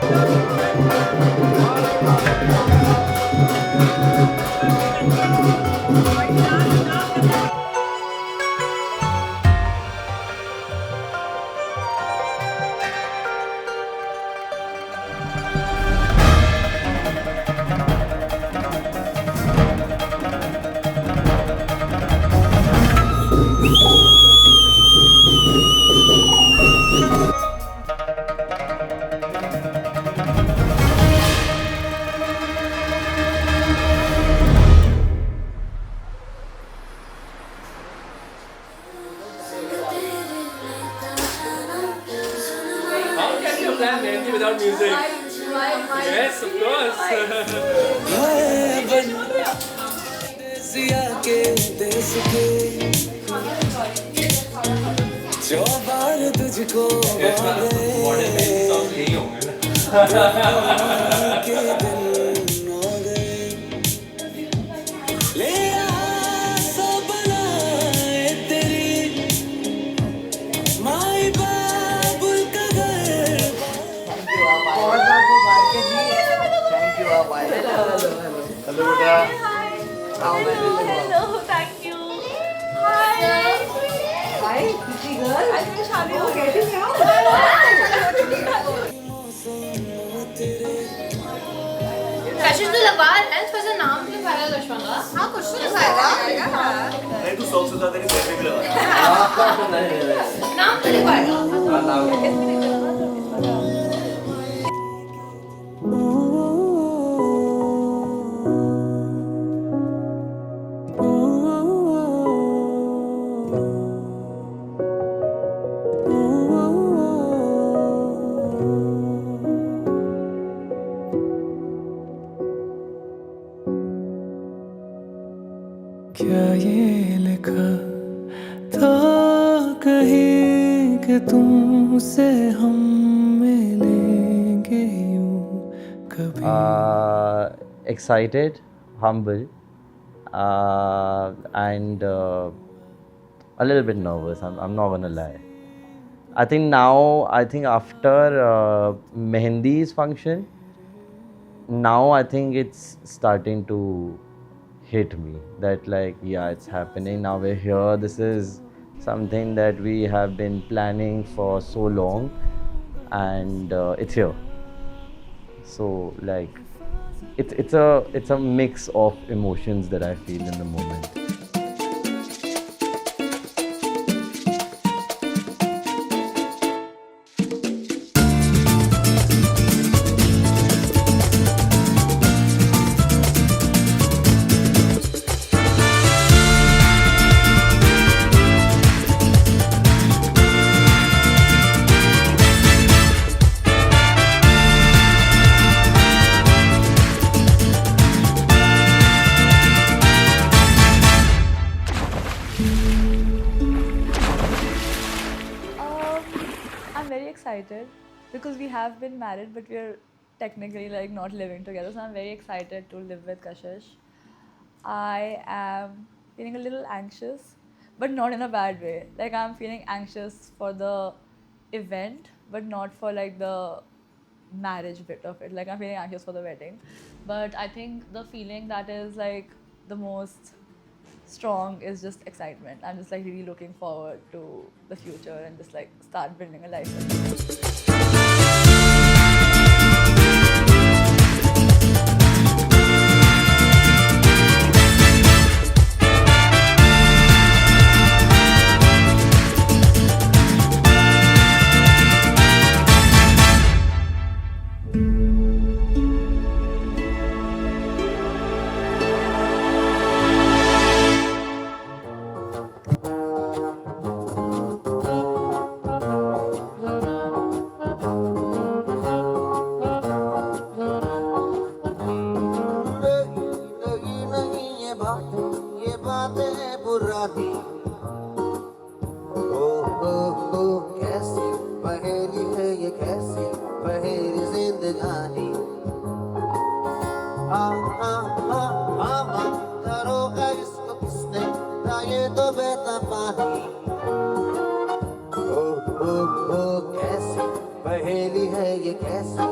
How can you plan Mehndi without music? Yes, of course. Siya के देश के जो बार तुझको मॉडर्न मेहंदी सॉन्ग यही होंगे ना. के दिन हो गए ले आ सो बनाए तेरी माई बाबुल का घर बहुत बहुत मुबारक जी। थैंक यू आप आए। हेलो बेटा। Hello, thank you. Hi. हाय किसी गर्ल। आज मेरी शादी हो गई कैसे हो? कशिश तो लगवा रहा है, थोड़ा सा नाम लिखवाएगा कशवा का. हाँ, कुछ तो लिखवाएगा. नहीं तू सॉक्स उतार तेरी पैसे भी लगा नाम तो लिखवाएगा. क्या ये लिखा था कहीं कि तुमसे हम मिलेंगे यूं कभी Excited, humble, and a little bit nervous. I'm not gonna lie. I think after Mehendi's function, now I think it's starting to hit me that like, yeah, it's happening. Now we're here. This is something that we have been planning for so long, and it's here. So like, it's a mix of emotions that I feel in the moment. I'm very excited because we have been married, but we're technically like not living together. So I'm very excited to live with Kashish. I am feeling a little anxious, but not in a bad way. Like I'm feeling anxious for the event, but not for like the marriage bit of it. Like I'm feeling anxious for the wedding. But I think the feeling that is like the most strong is just excitement. I'm just like really looking forward to the future and just like start building a life. ये बातें पुरानी ओ कैसी पहेली है ये कैसी पहेली जिंदगानी करोगा इसको किसने ना ये तो बहता पानी ओ कैसी पहेली है ये कैसी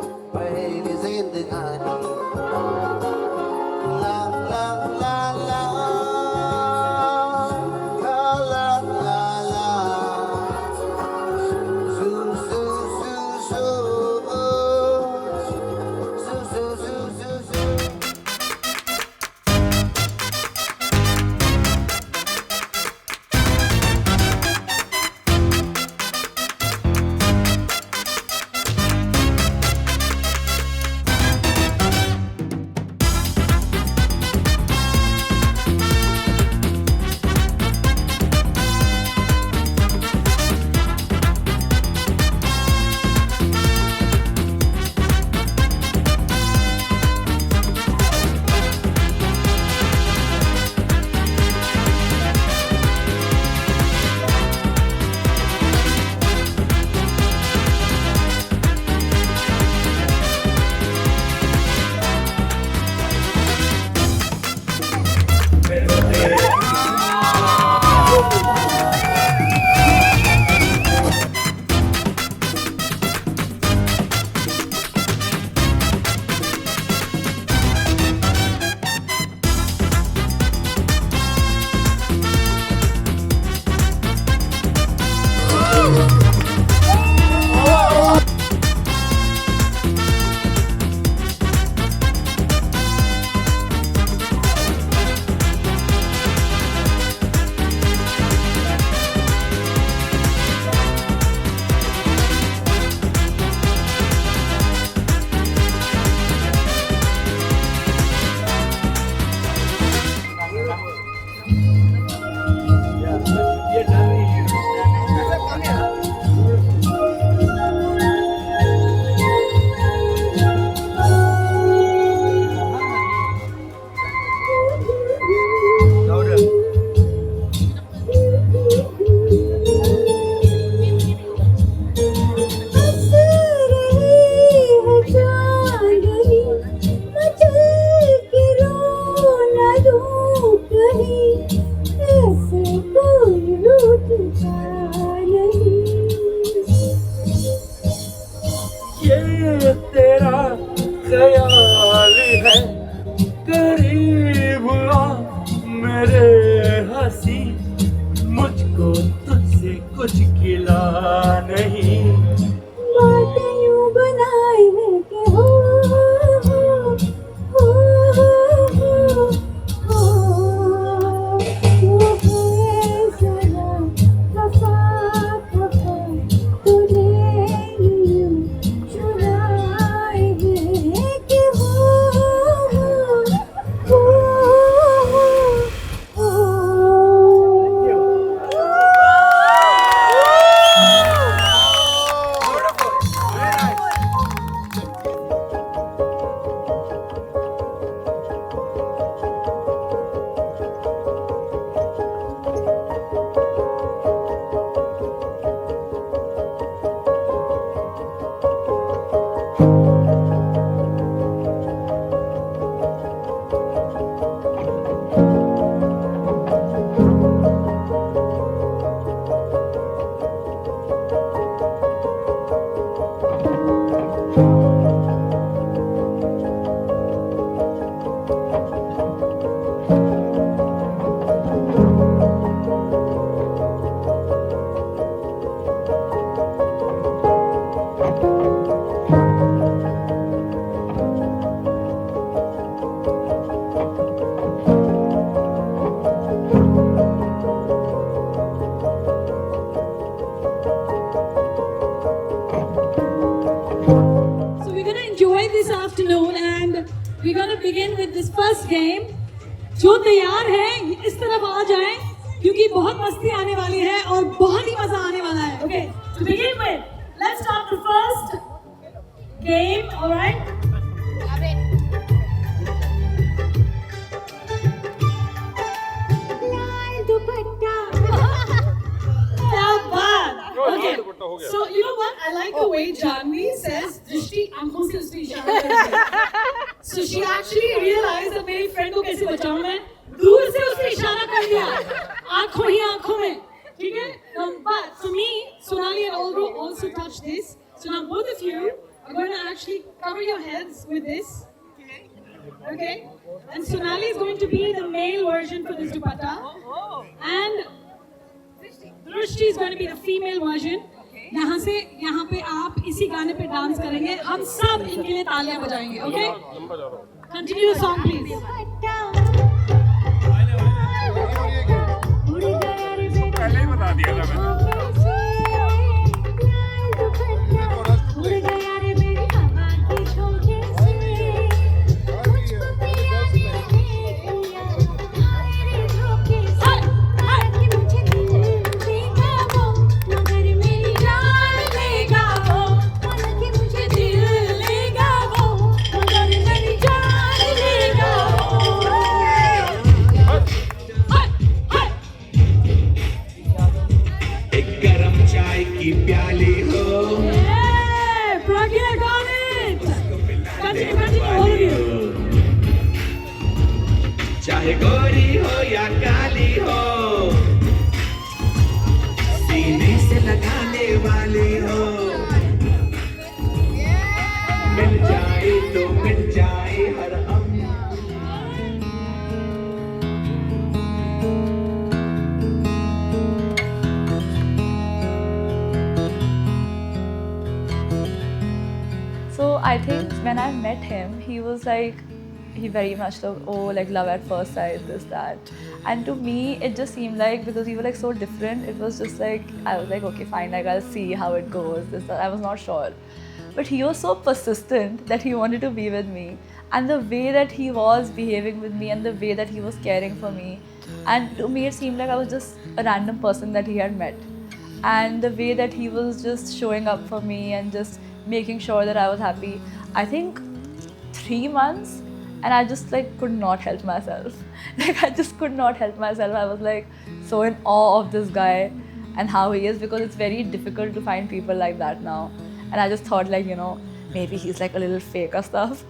live this afternoon and we're going to begin with this first game. जो तैयार है इस तरफ आ जाएं क्योंकि बहुत मस्ती आने वाली है और बहुत ही मजा आने वाला है. Okay, to begin with, let's start the first game. All right. Okay, so you know what? I like the way Janvi says, "Drishti aankhon se uski ishara karti hai." So she actually realized that मेरी friend को कैसे बचाऊं मैं. दूर से उसने इशारा कर दिया, आँखों ही आँखों में, ठीक है? But for me, Sonali and Olro also touched this. So now both of you are going to actually cover your heads with this. Okay? And Sonali is going to be the male version for this dupatta. And Drishti is going to be the female version. यहाँ से यहाँ पे आप इसी गाने पे dance करेंगे. हम सब इनके लिए तालियां बजाएंगे. Okay? Continue the song, please. पहले ही बता दिया था मैंने. चाहे गोरी हो या काली हो, सीने से लगाने वाली हो, मिल जाए तो मिल जाए हर हम. So I think when I met him, he was like, he very much like, oh, like love at first sight, this, that. And to me, it just seemed like, because we were like so different, it was just like, I was like, okay, fine, like I'll see how it goes, this, that. I was not sure. But he was so persistent that he wanted to be with me. And the way that he was behaving with me and the way that he was caring for me. And to me, it seemed like I was just a random person that he had met. And the way that he was just showing up for me and just making sure that I was happy. I think 3 months, and I just like could not help myself. Like I just could not help myself. I was like so in awe of this guy and how he is, because it's very difficult to find people like that now. And I just thought like, you know, maybe he's like a little fake or stuff.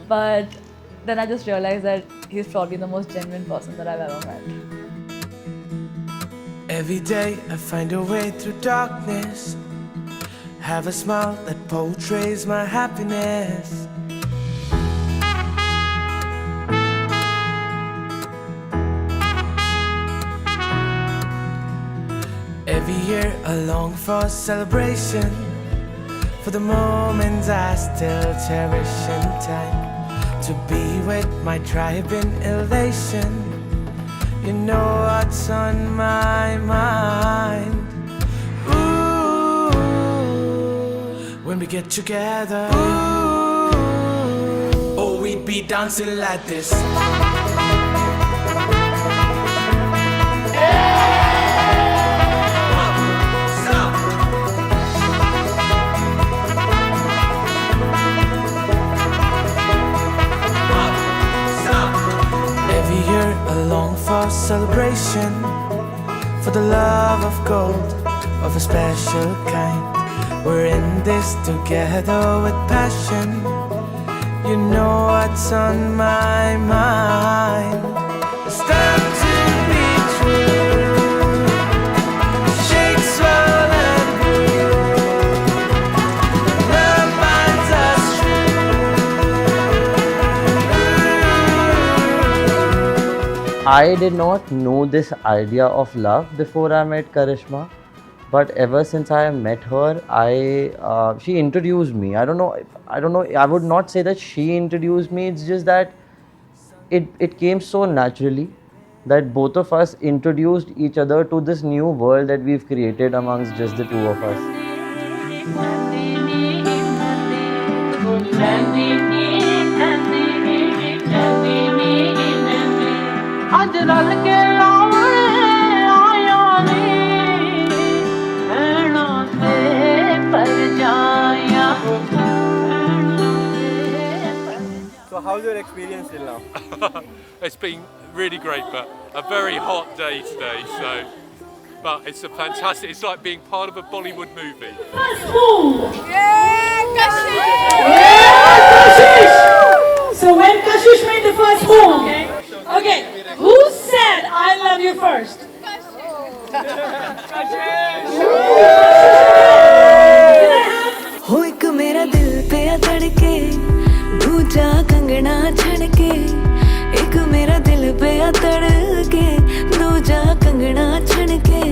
But then I just realized that he's probably the most genuine person that I've ever met. Every day I find a way through darkness, have a smile that portrays my happiness. Every year I long for celebration, for the moments I still cherish in time, to be with my tribe in elation. You know what's on my mind. Ooh, when we get together, ooh, oh, we'd be dancing like this. I long for celebration, for the love of gold, of a special kind. We're in this together with passion. You know what's on my mind. It's time to be true. Shake, swirl and groove. Love binds us I did not know this idea of love before I met Karishma, but ever since I met her, she introduced me. I don't know. I would not say that she introduced me. It's just that it came so naturally that both of us introduced each other to this new world that we've created amongst just the two of us. ਅੱਜ ਰਲ ਕੇ ਲਾਉਣੇ ਆਇਆ ਨੀ ਭੈਣਾਂ ਤੇ ਪਰਜਾਈਆਂ So how's your experience till now? It's been really great, but a very hot day today. But it's a fantastic. It's like being part of a Bollywood movie. First move. So when Kashish made the first move, okay, who said I love you first? हो एक मेरा दिल पे तड़के दूजा कंगना छड़के एक मेरा दिल पे तड़के दूजा कंगना छड़के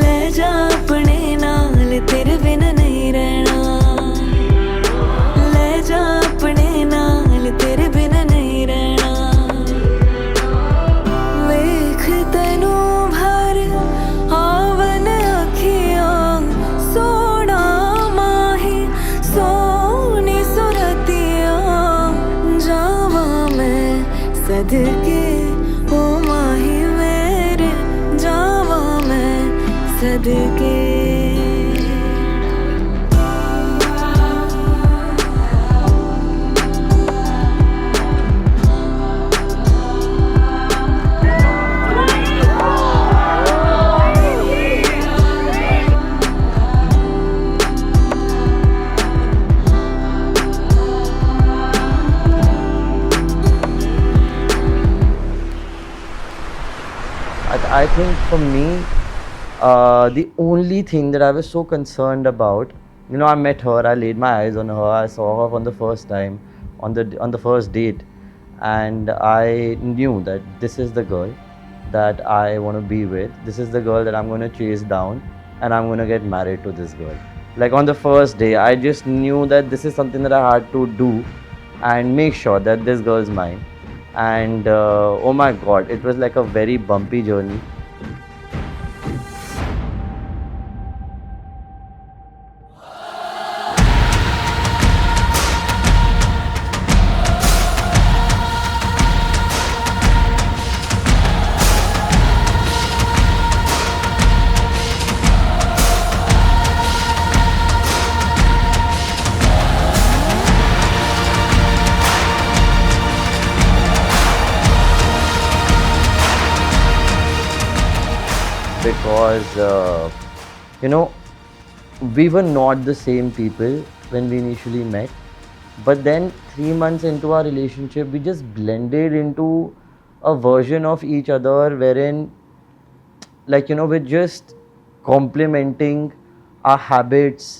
ले जा अपने नाल तेरे बिना नहीं रहना ले जा अपने नाल तेरे बिना नहीं रहना वेख तैनू भर आवन अखियां सोना माही सोनी सुरतिया जावा मैं सदके ओ माही मेरे जावा मैं सदके I think for me, the only thing that I was so concerned about, you know, I met her, I laid my eyes on her, I saw her for the first time on the first date, and I knew that this is the girl that I want to be with. This is the girl that I'm going to chase down, and I'm going to get married to this girl. Like on the first day, I just knew that this is something that I had to do and make sure that this girl's mine. And oh my god, it was like a very bumpy journey. Because you know, we were not the same people when we initially met, but then 3 months into our relationship we just blended into a version of each other wherein, like, you know, we're just complementing our habits,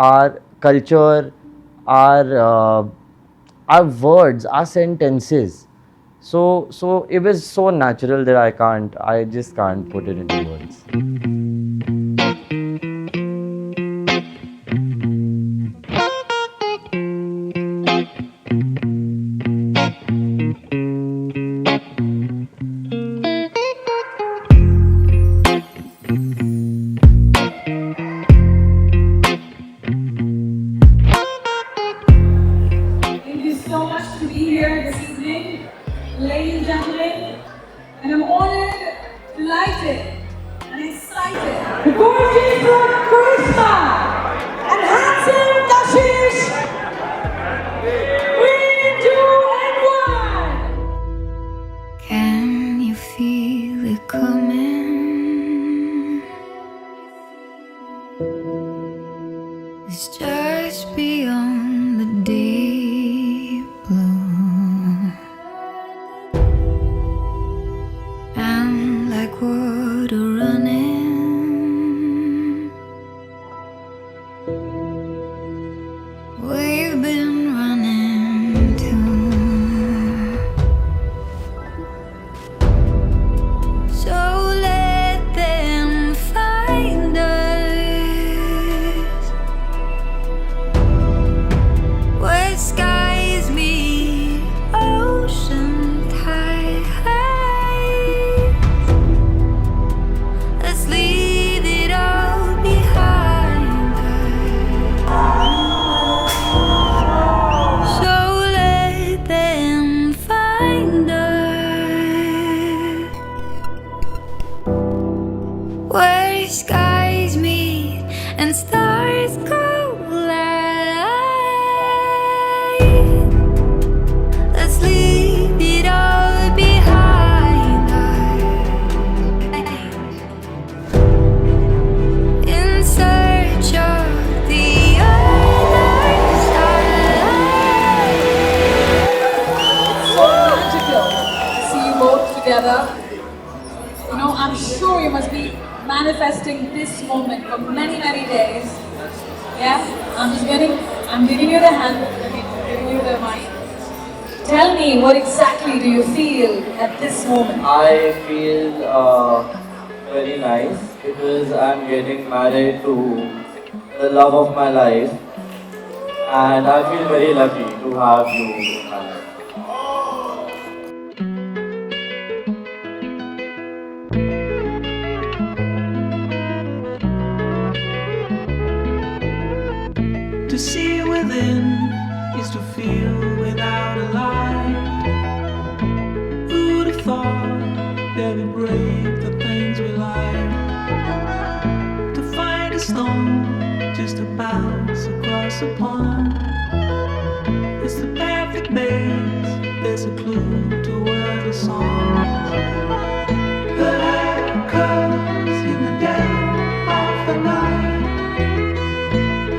our culture, our words, our sentences. So it was so natural that I just can't put it into words. Thank you so much to be here this evening, ladies and gentlemen, and I'm honored, delighted, and excited. The gorgeous Karishma and handsome Kashish. 3, 2, and 1. Can you feel it coming? It's just beyond the deep blue, and like water running, we've been running too. So let them find us. We're together. You know, I'm sure you must be manifesting this moment for many, many days. Yeah, I'm giving you the hand, giving you the mic. Tell me, what exactly do you feel at this moment? I feel very nice because I'm getting married to the love of my life, and I feel very lucky to have you in my life. To see within is to feel without a light. Who'd have thought that we break the things we like? To find a stone just to bounce across a pond. It's the perfect maze, there's a clue toward a song. The light comes in the dead of the night.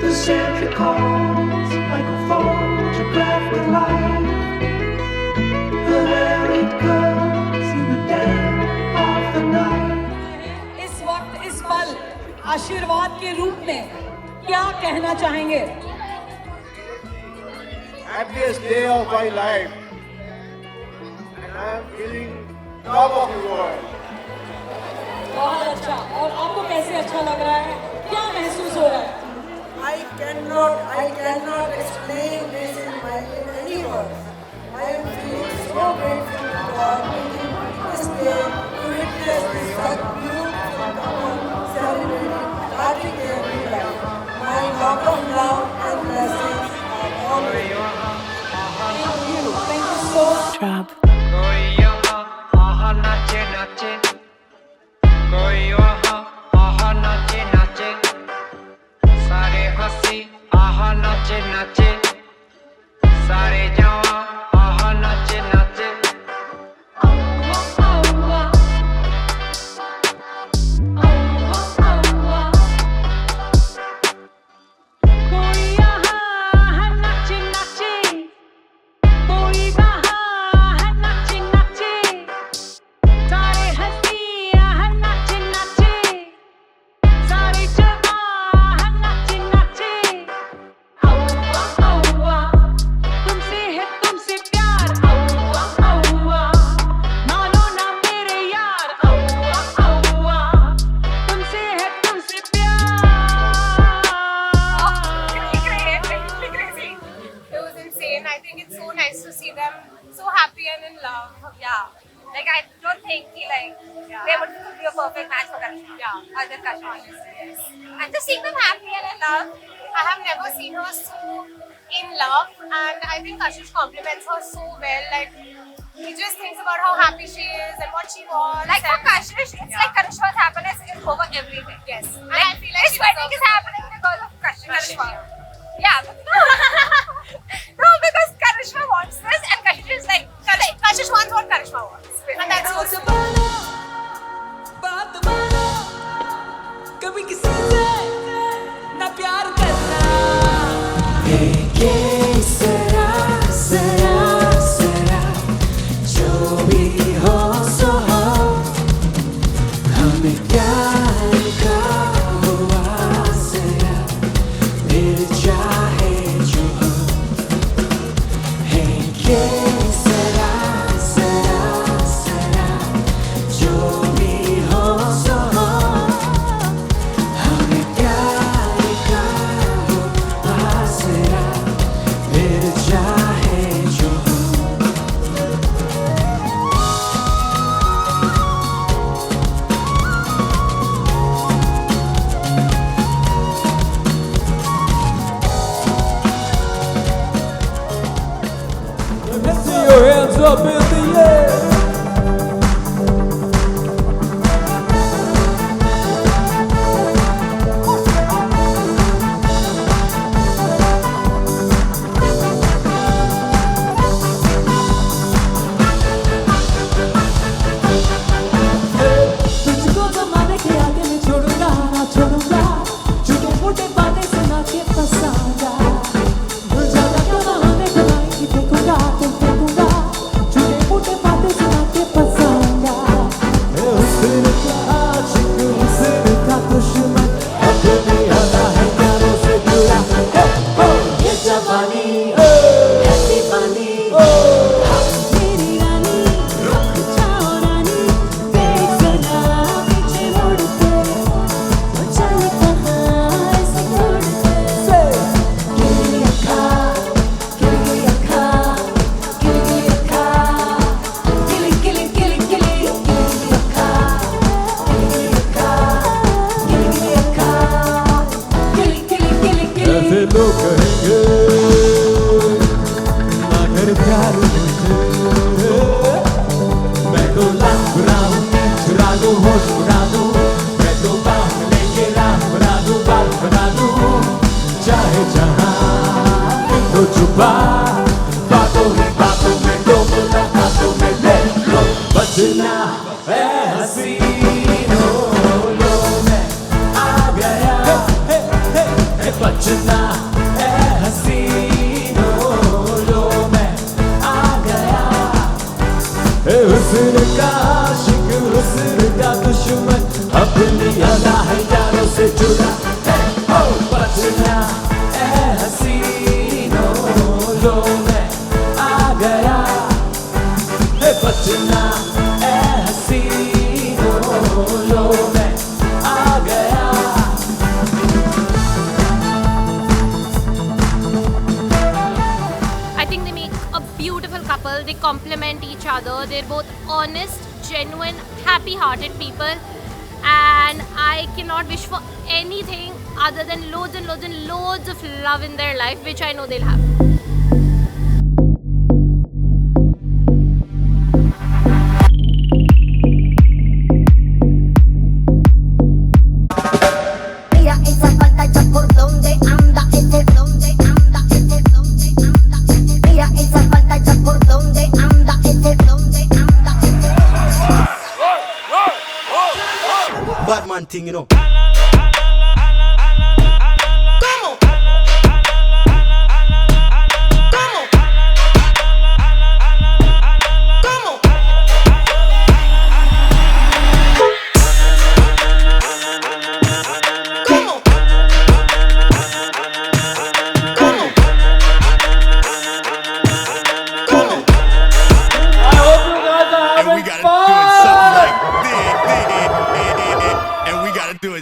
The sentry calls like a photograph with light. There it comes in the dead of the night. इस वक्त इस पल आशीर्वाद के रूप में क्या कहना चाहेंगे? Happiest day of my life. And I am feeling top of the world. बहुत अच्छा. और आपको कैसे अच्छा लग रहा है? क्या महसूस हो रहा है? I cannot explain this in any words. I am feeling so grateful to God this day to witness this such beautiful couple celebrating starting their new life. My lot of love and blessings are all with you. Thank you so much. Trap. कोई यहाँ आहा नाचे नाचे, कोई वहाँ आहा नाचे नाचे, सारे हंसी आहा नाचे नाचे, सारे जवां आहा नाचे नाचे. कोई यहाँ है नाचे नाचे, कोई वहाँ है नाचे नाचे, सारे हंसी है नाचे नाचे, सारे जवां है नाचे नाचे. औवा औवा, तुमसे है तुमसे प्यार. औवा औवा, मानो ना मेरे यार. औवा औवा, तुमसे है तुमसे प्यार. Really crazy. It was insane. I think it's so nice to see them so happy and in love. Yeah. Like I don't think they would be a perfect match for Karishma. Yeah. Other Karishma. Yes. And just seeing them happy and in love, I have never seen her so in love, and I think Kashish compliments her so well. Like he just thinks about how happy she is and what she wants. Like for Kashish, it's like Karishma's happiness is over everything. Yes. And I feel like this wedding is happening because of Karishma. Yeah. No, because Karishma wants this, and Kashish is like Kashish wants what Karishma wants, and that's so sweet. कभी किसी से ना प्यार करना. सरा सरा सरा जो भी हो सो हो, हमें प्यार का हुआ सरा, फिर चाहे जो हो. है ये सरा सरा सरा जो भी हो सो हो, हमें प्यार का हुआ सरा, फिर चाहे जो हो. Let's see your hands up in the air. तुझको जमाने के आगे मैं छोड़ूंगा ना छोड़ूंगा, झूठे मोटे बातें सुना के फंसाऊंगा. भूल जाऊंगा क्या बहाने बनाएंगी, फेंकूंगा तो फेंकूंगा, झूठे मोटे बातें हुस्न का आशिक हुस्न का दुश्मन अपनी अदा है यारों से जुड़ा है ओ बचना ए हसीनों लो मैं आ गया है बचना ए हसीनों लो मैं आ गया I think they make a beautiful couple. They complement each other. They're both honest, genuine, happy-hearted people. And I cannot wish for anything other than loads and loads and loads of love in their life, which I know they'll have. Mira esa falta ya por donde anda, ese donde anda, ese donde anda. Mira esa falta ya por donde anda, ese donde anda, ese Batman thing, you know.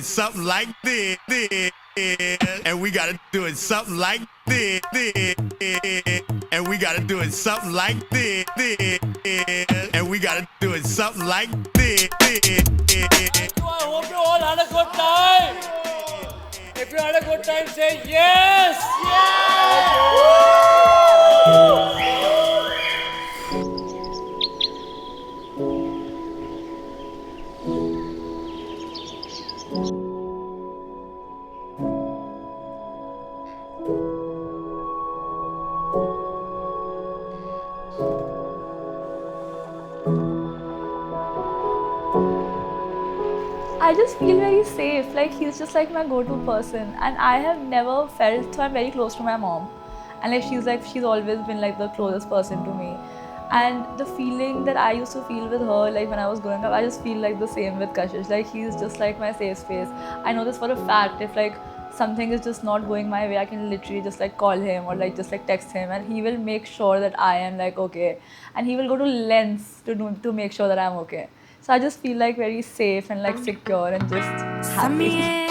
Something like this, and we gotta do it something like this, and we gotta do it something like this, and we gotta do it something like this. I hope you all had a good time. If you had a good time, say yes. I just feel very safe. Like he's just like my go-to person, and I have never felt so. I'm very close to my mom, and she's always been like the closest person to me. And the feeling that I used to feel with her, like when I was growing up, I just feel like the same with Kashish. Like he's just like my safe space. I know this for a fact. If like something is just not going my way, I can literally just like call him or like just like text him, and he will make sure that I am like okay, and he will go to lengths to make sure that I'm okay. So I just feel like very safe and like secure and just happy.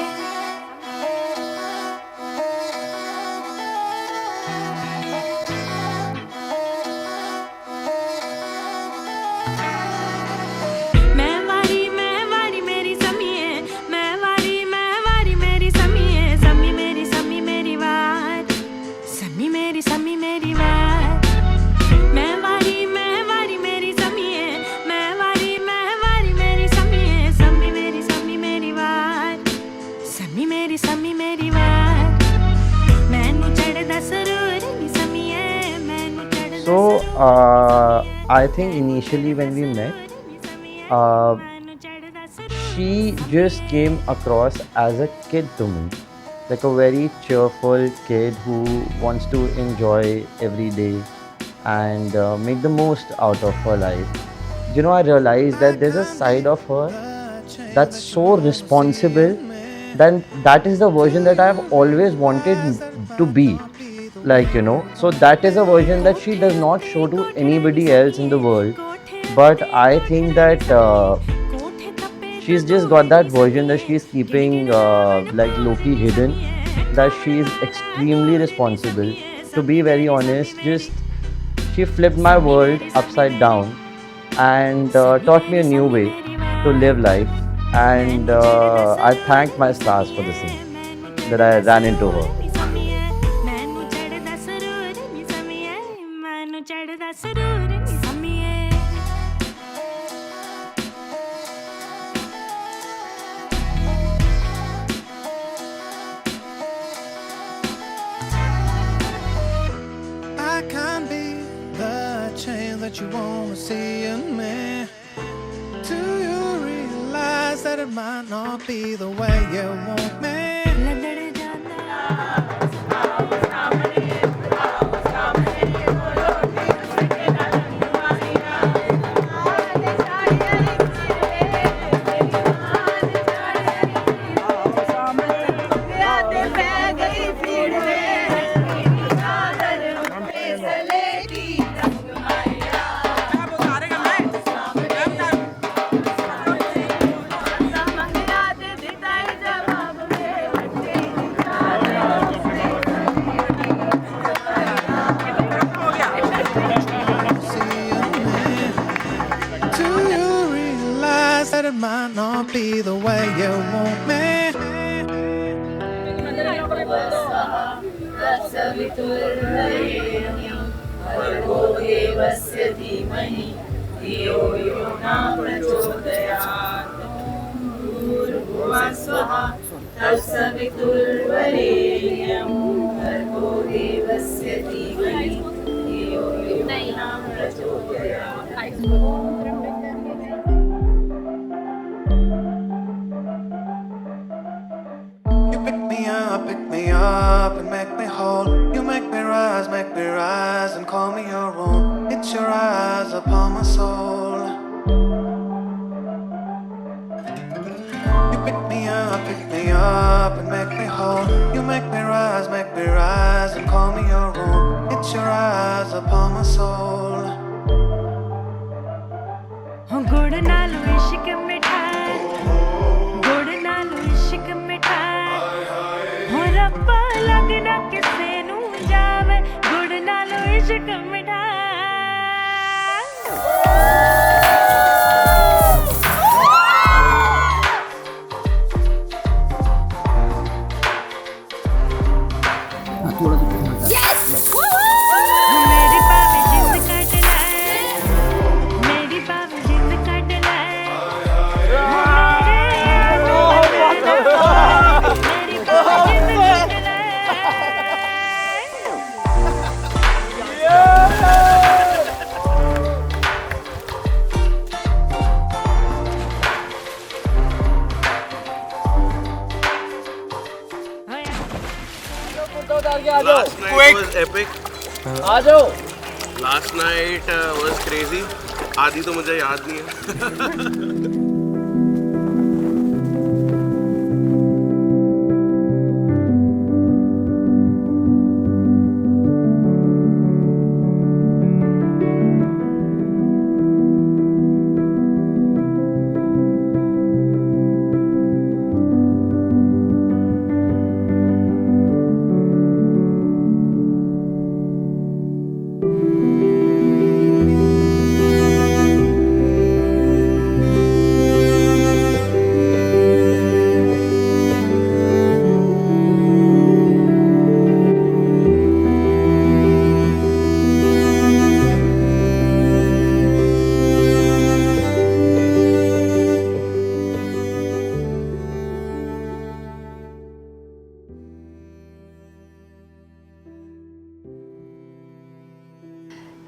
So, I think initially when we met, she just came across as a kid to me. Like a very cheerful kid who wants to enjoy every day and make the most out of her life. You know, I realized that there's a side of her that's so responsible. Then that is the version that I've always wanted to be. Like, you know, so that is a version that she does not show to anybody else in the world. But I think that she's just got that version that she's keeping like low-key hidden, that she's extremely responsible. To be very honest, just she flipped my world upside down and taught me a new way to live life. And I thank my stars for the same, that I ran into her. I can't be the change that you want to see in me. Do you realize that it might not be the way you want me? it might not be the way you want me. You pick me up and make me whole. You make me rise and call me your own. It's your eyes upon my soul. You pick me up and make me whole. You make me rise and call me your own. It's your eyes upon my soul. गुड़ नालो इश्क मिठाई गुड़ नालो इश्क मिठाई हो रब्बा लगना किसे नू जावे गुड़ नालो इश्क मिठाई मेरी पावे जिंद कट लाए मेरी पावे जिंद कट लाए मेरी पावे जिंद cut Last night was epic. Last night was crazy. आधी तो मुझे याद नहीं है.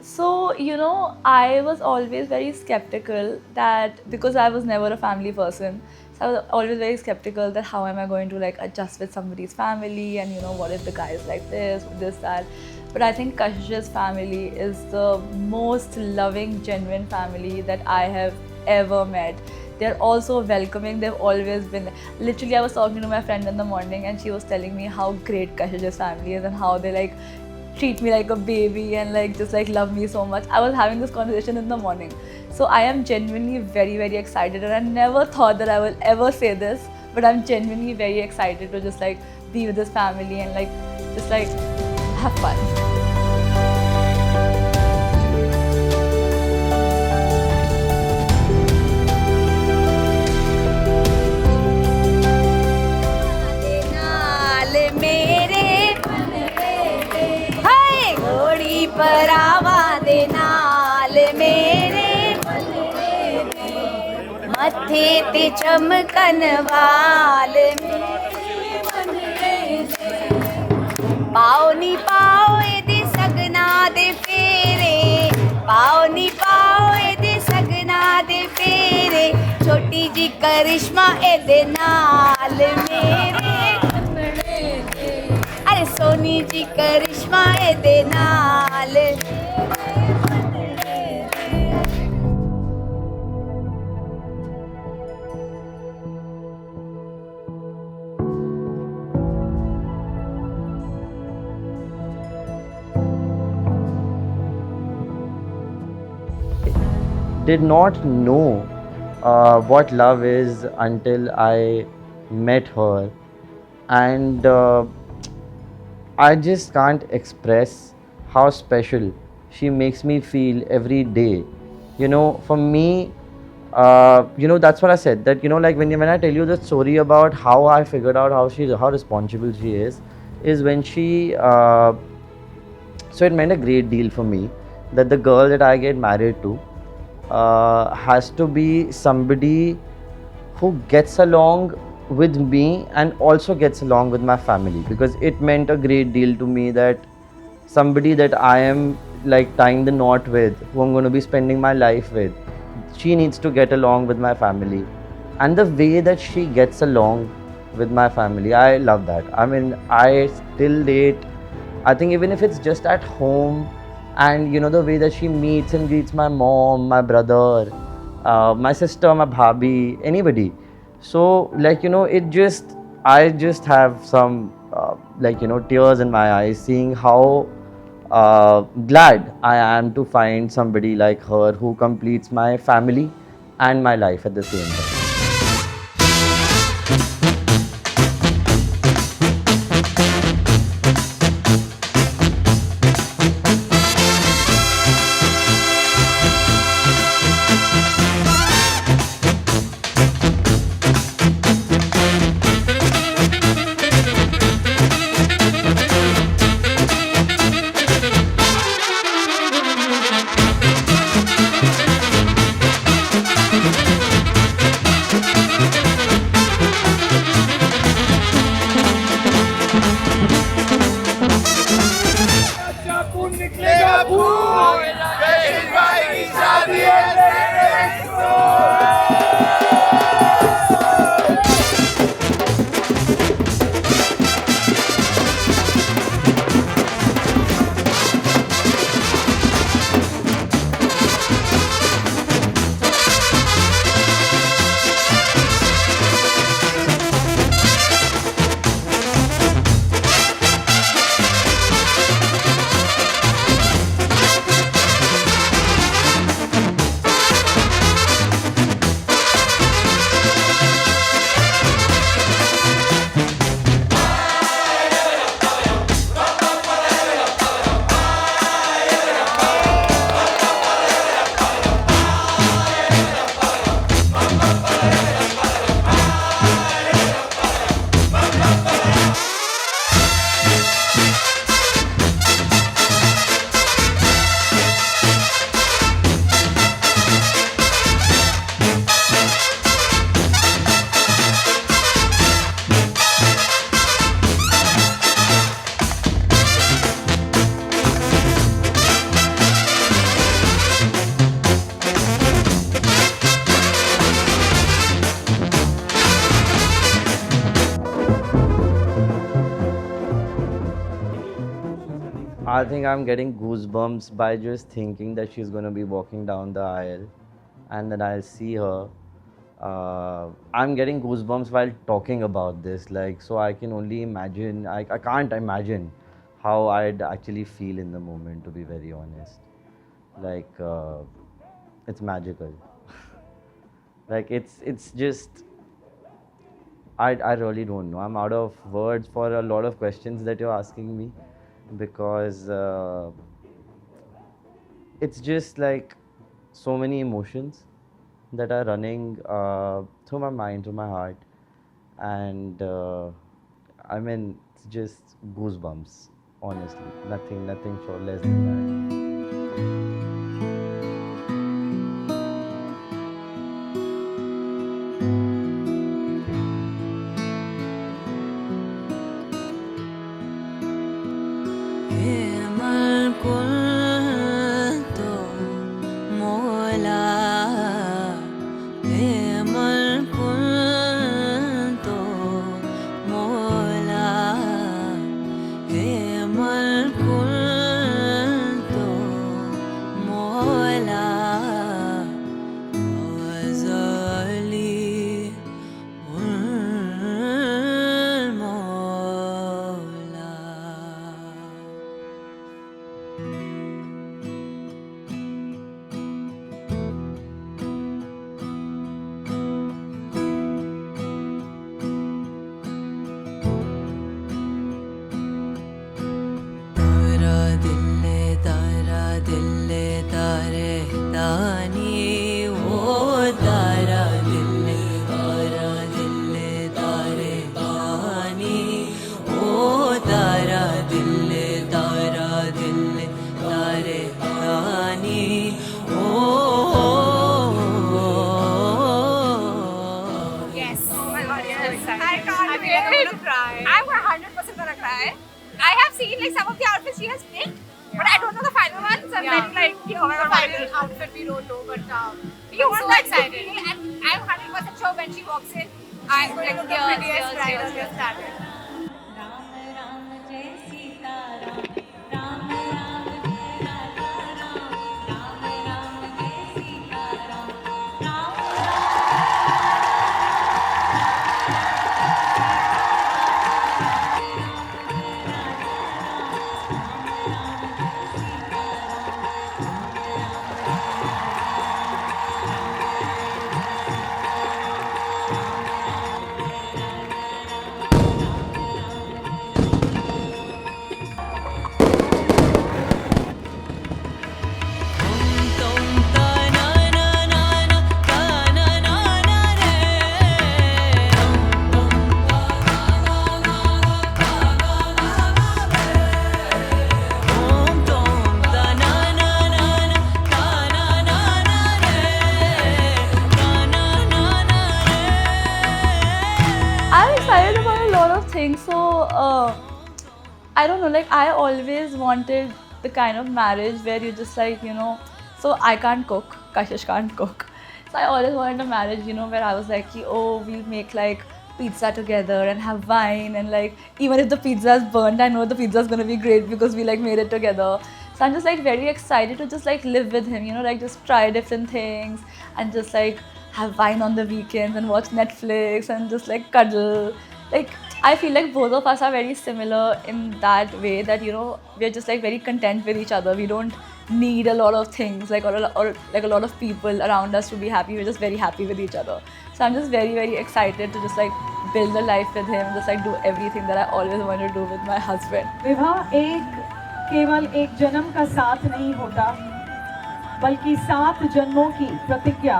So, you know, I was always very skeptical that because I was never a family person, so I was always very skeptical that how am I going to like adjust with somebody's family and you know, what if the guy is like this, that. But I think Kashish's family is the most loving, genuine family that I have ever met. They're also welcoming, they've always been. Literally, I was talking to my friend in the morning and she was telling me how great Kashish's family is and how they like treat me like a baby and like just like love me so much. I was having this conversation in the morning. So I am genuinely very, very excited, and I never thought that I will ever say this, but I'm genuinely very excited to just like be with this family and like just like have fun. परावा दे नाल मेरे मथे ते चमकन वाल पाओ नी पाओ एदे सगना दे फेरे पाओ नी पाओ एदे सगना दे फेरे छोटी जी करिश्मा एदे नाल मेरे अरे सोनी जी करिश्मा एदे नाल Did not know what love is until I met her, and I just can't express how special she makes me feel every day. You know, for me, that's what I said. That like when I tell you the story about how I figured out how responsible she is when she. So it meant a great deal for me that the girl that I get married to has to be somebody who gets along with me and also gets along with my family, because it meant a great deal to me that somebody that I am like tying the knot with, who I'm going to be spending my life with, she needs to get along with my family. And the way that she gets along with my family, I love that. I mean, I still date, I think even if it's just at home, and the way that she meets and greets my mom, my brother, my sister, my bhabhi, anybody. So I just have some tears in my eyes seeing how glad I am to find somebody like her who completes my family and my life at the same time. I think I'm getting goosebumps by just thinking that she's going to be walking down the aisle and then I'll see her. I'm getting goosebumps while talking about this. So I can only imagine, I can't imagine how I'd actually feel in the moment, to be very honest. It's magical. It's just, I really don't know. I'm out of words for a lot of questions that you're asking me, because it's just like so many emotions that are running through my mind, through my heart, and it's just goosebumps, honestly. Nothing short less than that. Mal I have seen like some of the outfits she has picked, but I don't know the final one. So I'm like, you know, the final outfit we don't know, but we are so excited. And I'm 100% sure when she walks in, I'm like the prettiest bride on this planet. I'm excited about a lot of things. So, I don't know, like, I always wanted the kind of marriage where you just like, you know, so I can't cook, Kashish can't cook. So I always wanted a marriage, you know, where I was like, oh, we'll make like pizza together and have wine, and like, even if the pizza is burnt, I know the pizza is gonna be great because we like made it together. So I'm just like very excited to just like live with him, you know, like just try different things and just like have wine on the weekends and watch Netflix and just like cuddle. Like, I feel like both of us are very similar in that way that, you know, we're just like very content with each other. We don't need a lot of things like or like a lot of people around us to be happy. We're just very happy with each other. So I'm just very, very excited to just like build a life with him, just like do everything that I always wanted to do with my husband. विवाह केवल एक जन्म का साथ नहीं होता, बल्कि 7 जन्मों की प्रतिज्ञा,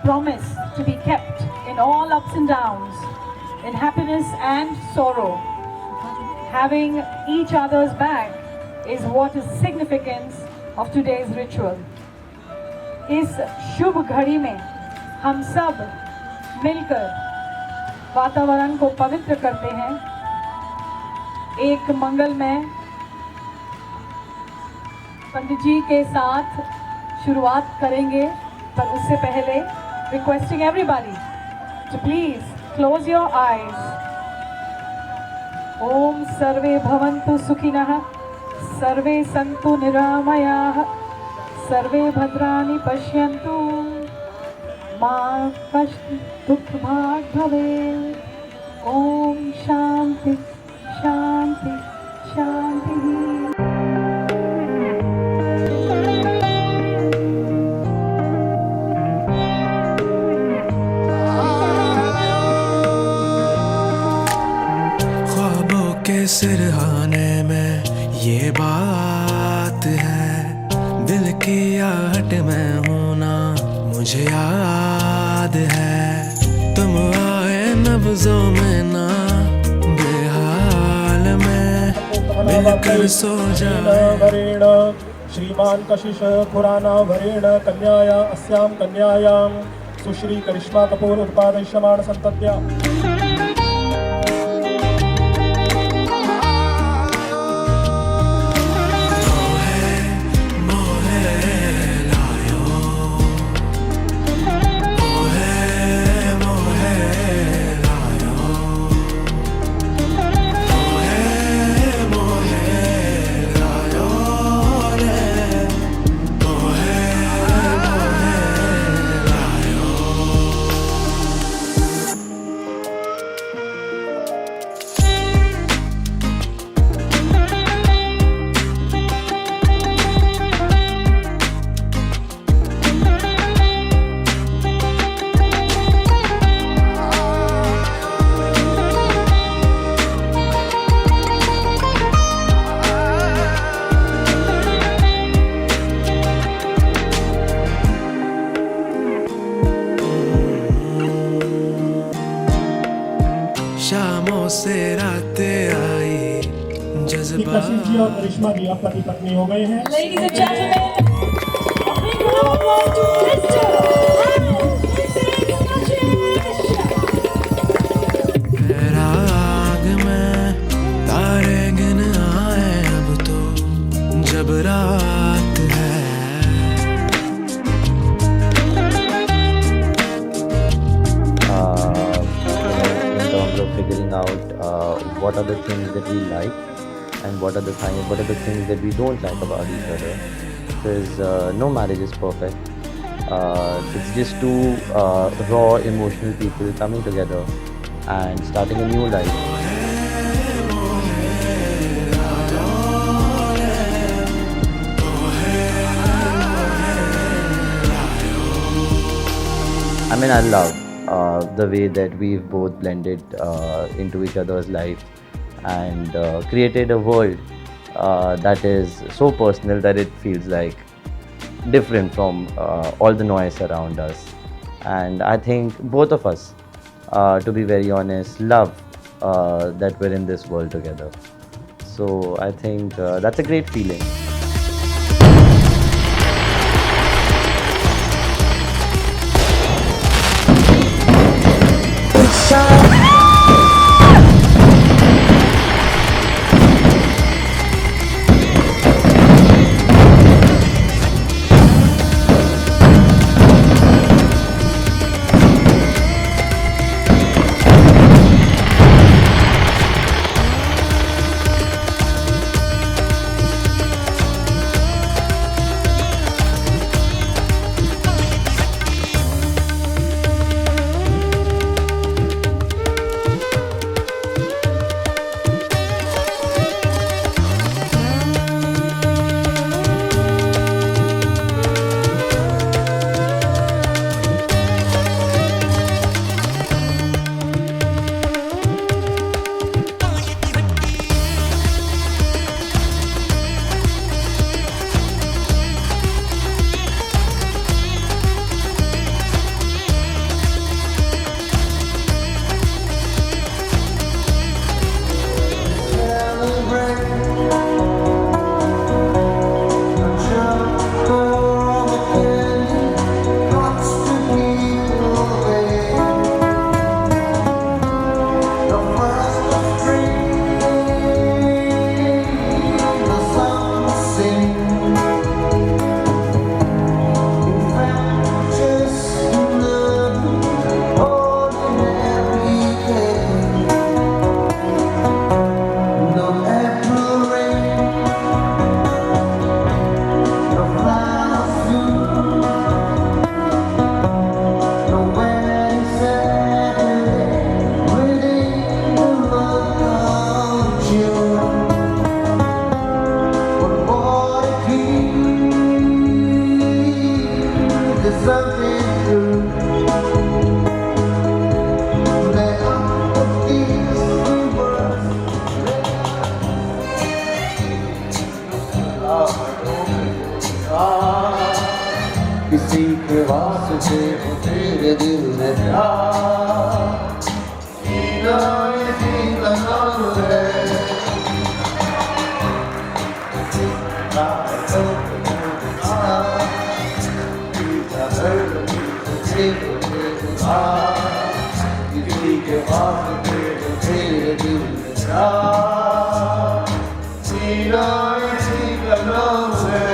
promise to be kept in all ups and downs, in happiness and sorrow. Having each other's back is what is significance of today's ritual. इस शुभ घड़ी में हम सब मिलकर वातावरण को पवित्र करते हैं. एक मंगलमय पंडित जी के साथ शुरुआत करेंगे, पर उससे पहले requesting everybody to please close your eyes. Om sarve bhavantu sukhinah, sarve santu niramayah, sarve bhadrani pashyantu, ma kashti dukh bhag bhave. Om shanti shanti shanti. सिरहाने में ये बात है, दिल की आहट में होना मुझे याद है. तुम आए नब्जों में ना बेहाल में मिलकर सो वरेण श्रीमान कशिश पुराना वरेण कन्याया अस्यां कन्यायां सुश्री करिश्मा कपूर उत्पादयिष्यमाण संतत्या. शामों से रातें आई जज्बा. कशिश जी और करिश्मा जी अब पति पत्नी हो गए हैं. Ladies and gentlemen, a big round of applause to Mr. and Mrs. Kashish. राग में तारे what are the things that we like and what are the things that we don't like about each other. Because no marriage is perfect. It's just two raw, emotional people coming together and starting a new life. I mean, I love the way that we've both blended into each other's life and created a world that is so personal that it feels like different from all the noise around us. And I think both of us, to be very honest, love that we're in this world together. So I think that's a great feeling. किसी के वास्ते हो तेरे दिल में प्यार जीना इसी का नाम है किसी के वास्ते हो तेरे दिल में प्यार जीना इसी का नाम है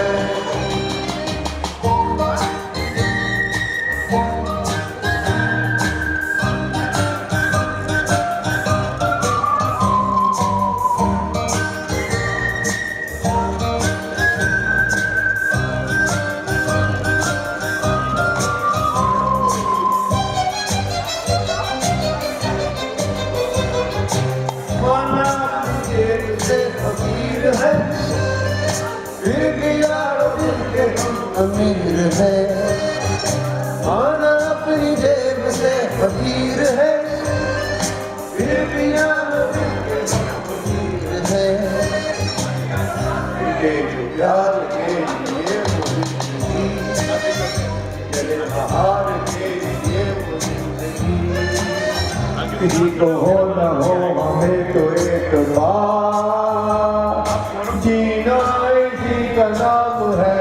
अमीर है आना अपनी जेब से फकीर है फिर भी अमीर है इनके जो प्यार के लिए चले बाहर के लिए किसी को हो न हो हमें तो एक बार जीना इसी का नाम है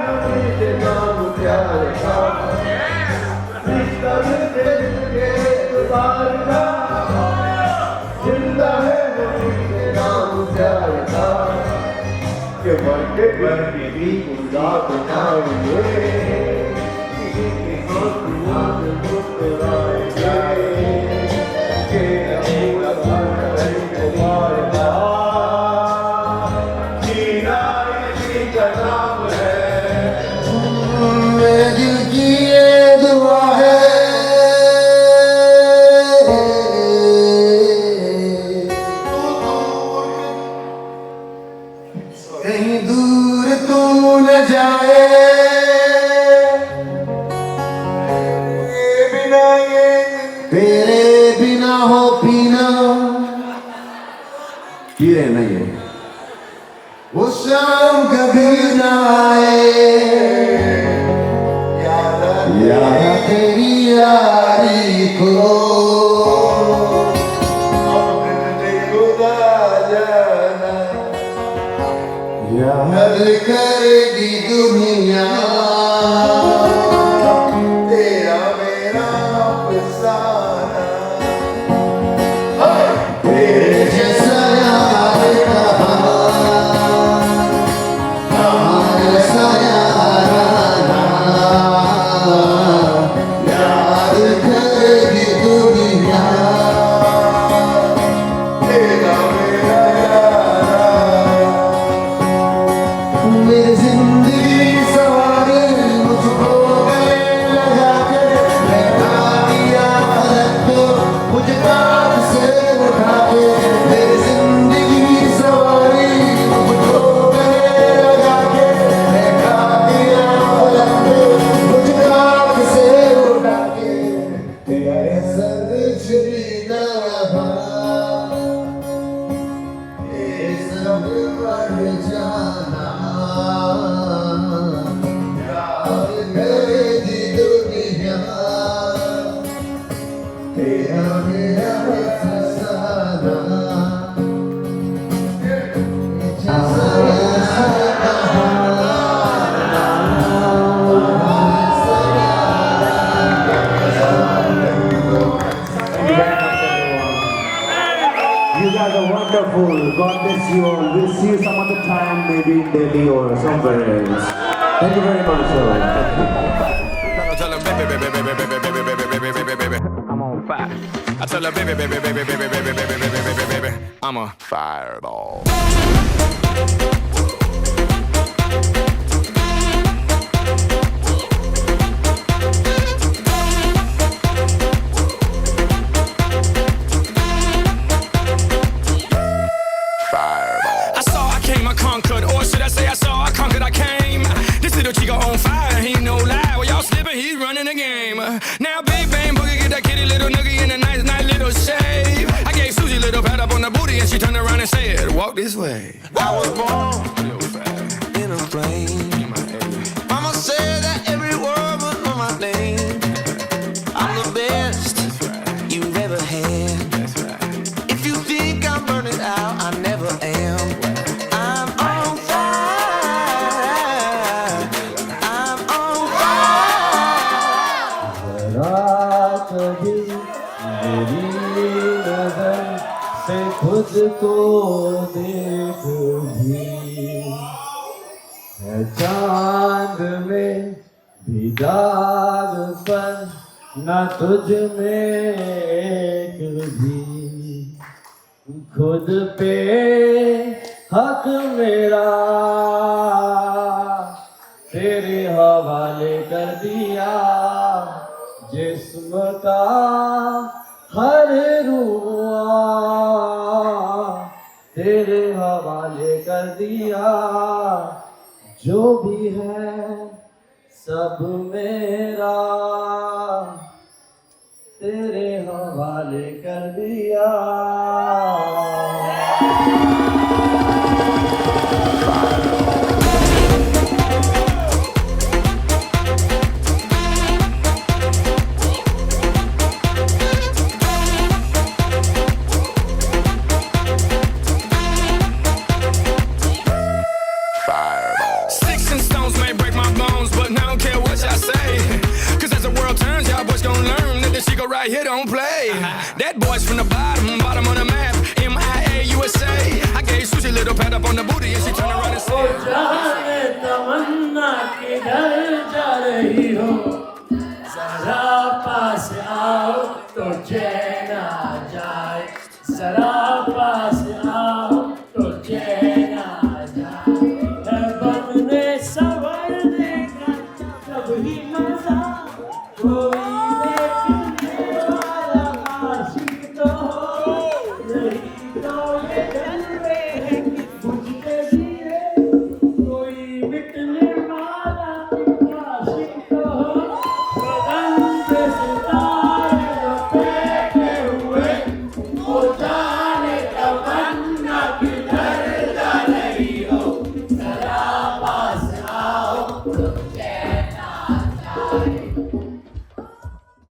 मुझे नाम प्यार का रिश्ता मिलते मिलके बार का जिंदा है वो मुझे नाम प्यार का के मरते पर भी खुदा बनाएंगे किसी के हाथ मुस्कुराएंगे के अपना घर करेंगे बार जीना इसी का नाम है मेरे दिल की ये दुआ है कहीं दूर तू न जाए तेरे बिना हो पीना पी रहे नहीं है वो शाम कभी ना आए यारा तेरी यारी को याद करेगी दुनिया तेरा मेरा अफसाना तेरे जैसा यार कहाँ जैसा याराना याद करेगी दुनिया तेरा मेरा मेरी जिंदगी सवारी मुझको गले लगा के बैठा दिया फलक को मुझ काट से उठा के मेरी जिंदगी सवारी मुझको गले लगा के बैठा दिया फलक को मुझ काट से उठा के तेरे संग छुरी ना तेरे संग मर जाना याद करेगी दुनिया तेरा मेरा अफसाना You guys are wonderful. God bless you all. We'll see you some other time, maybe in Delhi or somewhere else. Thank you very much. I'm on fire. I tell her, baby, baby, baby, baby, baby, baby, baby, baby, baby, I'm a fireball. I saw, I came, I conquered, or should I say I saw, I conquered, I came. This little chico on fire, he no lie. Well, y'all slipping, he's running the game. Now, big bang boogie, get that kitty little noogie in a nice, nice little shave. I gave Susie a little pat up on the booty, and she turned around and said, "Walk this way." I was born in a plane. Mama said that every word was on my name. I'm the best you've ever had. If you think I'm burning out, I never am. I'm on fire. I'm on fire. जरा कभी मेरी नजर से खुद को देख भी है चांद में भी दाग पर न तुझ में एक भी खुद पे हक मेरा तेरे हवाले कर दिया जिस्म का हर रुआ तेरे हवाले कर दिया जो भी है सब मेरा तेरे हवाले कर दिया Sticks and stones may break my bones. right here don't play. That boy's from the bottom, bottom on the map. MIA USA. I gave Susie a little pat up on the booty and she turned around and said, जाने तमन्ना किधर जा रही हो, जरा पास आओ तो चैन आ जाए, जरा पास आओ तो चैन आ जाए, है बनने संवरने का कभी मजा कोई